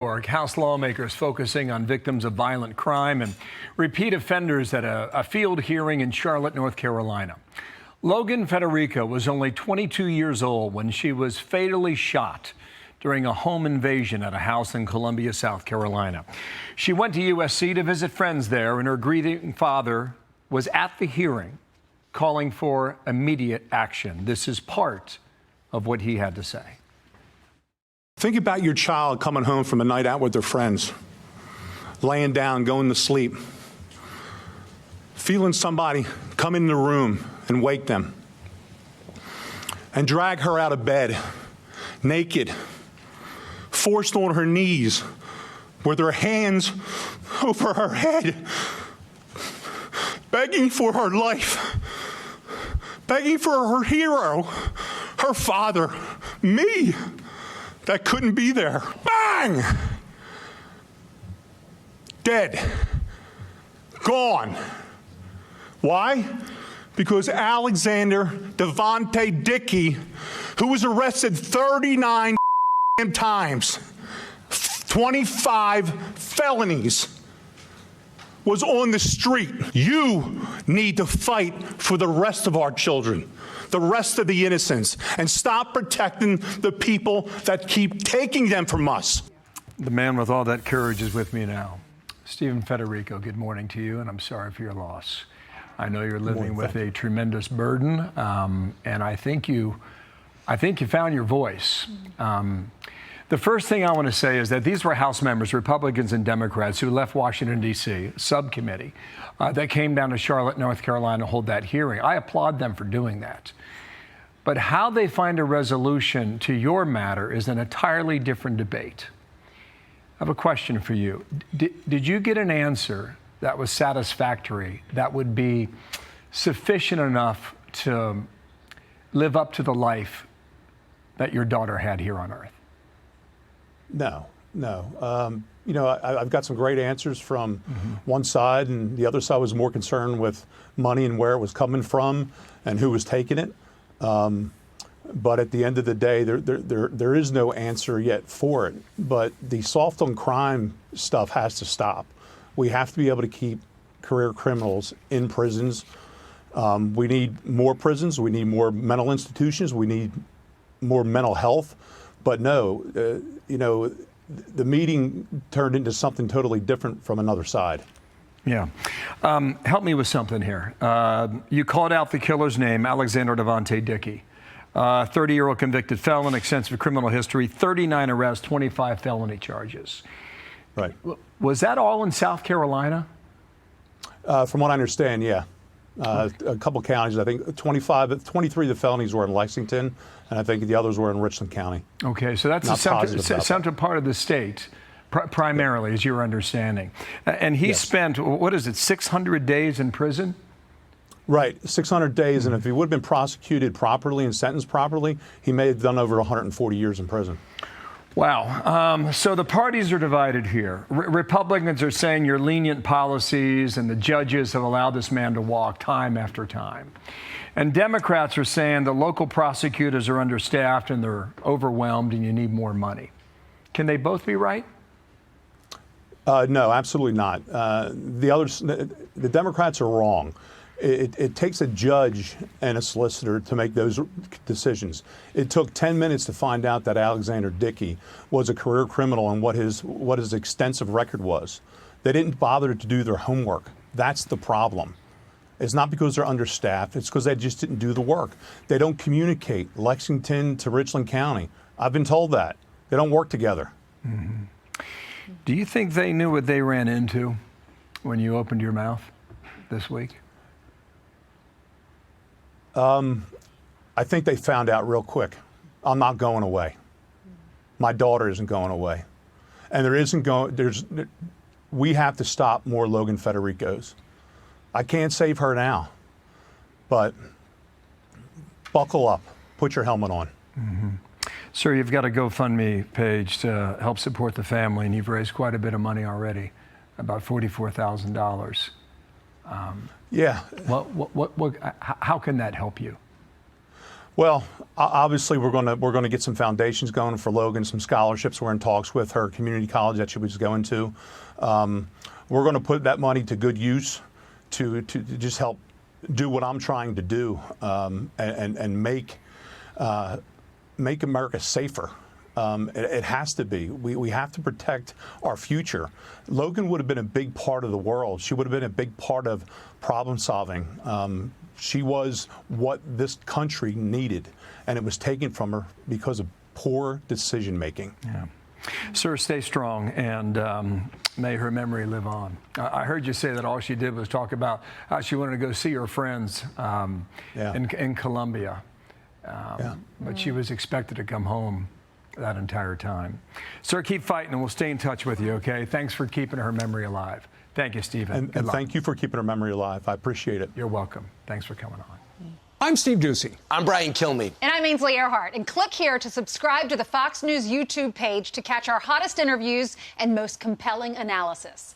House lawmakers focusing on victims of violent crime and repeat offenders at a field hearing in Charlotte, North Carolina. Logan Frederico was only 22 years old when she was fatally shot during a home invasion at a house in Columbia, South Carolina. She went to USC to visit friends there, and her grieving father was at the hearing calling for immediate action. This is part of what he had to say. Think about your child coming home from a night out with their friends, laying down, going to sleep, feeling somebody come in the room and wake them, and drag her out of bed, naked, forced on her knees, with her hands over her head, begging for her life, begging for her hero, her father, me, that couldn't be there. Bang! Dead. Gone. Why? Because Alexander Devontae Dickey, who was arrested 39 times, 25 felonies, was on the street. You need to fight for the rest of our children, the rest of the innocents, and stop protecting the people that keep taking them from us. The man with all that courage is with me now. Stephen Frederico, good morning to you, and I'm sorry for your loss. I know you're living with a tremendous burden, and I think you found your voice. The first thing I want to say is that these were House members, Republicans and Democrats, who left Washington, D.C., subcommittee, that came down to Charlotte, North Carolina to hold that hearing. I applaud them for doing that. But how they find a resolution to your matter is an entirely different debate. I have a question for you. Did you get an answer that was satisfactory, that would be sufficient enough to live up to the life that your daughter had here on Earth? No. I've got some great answers from one side, and the other side was more concerned with money and where it was coming from and who was taking it. But at the end of the day, there is no answer yet for it. But the soft on crime stuff has to stop. We have to be able to keep career criminals in prisons. We need more prisons. We need more mental institutions. We need more mental health. But no, the meeting turned into something totally different from another side. Yeah. Help me with something here. You called out the killer's name, Alexander Devontae Dickey. 30-year-old convicted felon, extensive criminal history, 39 arrests, 25 felony charges. Right. Was that all in South Carolina? From what I understand, yeah. A couple counties, I think 23 of the felonies were in Lexington, and I think the others were in Richland County. Okay, so that's the central part of the state, primarily, is your understanding. And he spent, 600 days in prison? Right, 600 days, and if he would have been prosecuted properly and sentenced properly, he may have done over 140 years in prison. Wow. So the parties are divided here. Republicans are saying your lenient policies and the judges have allowed this man to walk time after time. And Democrats are saying the local prosecutors are understaffed and they're overwhelmed and you need more money. Can they both be right? No, absolutely not. The Democrats are wrong. It takes a judge and a solicitor to make those decisions. It took 10 minutes to find out that Alexander Dickey was a career criminal and what his extensive record was. They didn't bother to do their homework. That's the problem. It's not because they're understaffed. It's because they just didn't do the work. They don't communicate Lexington to Richland County. I've been told that. They don't work together. Mm-hmm. Do you think they knew what they ran into when you opened your mouth this week? I think they found out real quick. I'm not going away. My daughter isn't going away. And we have to stop more Logan Federicos. I can't save her now, but buckle up, put your helmet on. Mm-hmm. Sir, you've got a GoFundMe page to help support the family, and you've raised quite a bit of money already, about $44,000. Yeah. How can that help you? Well, obviously, we're going to get some foundations going for Logan, some scholarships. We're in talks with her community college that she was going to. We're going to put that money to good use to just help do what I'm trying to do and make America safer. It has to be. We have to protect our future. Logan would have been a big part of the world. She would have been a big part of problem solving. She was what this country needed, and it was taken from her because of poor decision making. Yeah. Sir, stay strong, and may her memory live on. I heard you say that all she did was talk about how she wanted to go see her friends in Colombia, but she was expected to come home that entire time. Sir, keep fighting, and we'll stay in touch with you, okay? Thanks for keeping her memory alive. Thank you, Stephen. And thank you for keeping her memory alive. I appreciate it. You're welcome. Thanks for coming on. I'm Steve Doocy. I'm Brian Kilmeade. And I'm Ainsley Earhart. And click here to subscribe to the Fox News YouTube page to catch our hottest interviews and most compelling analysis.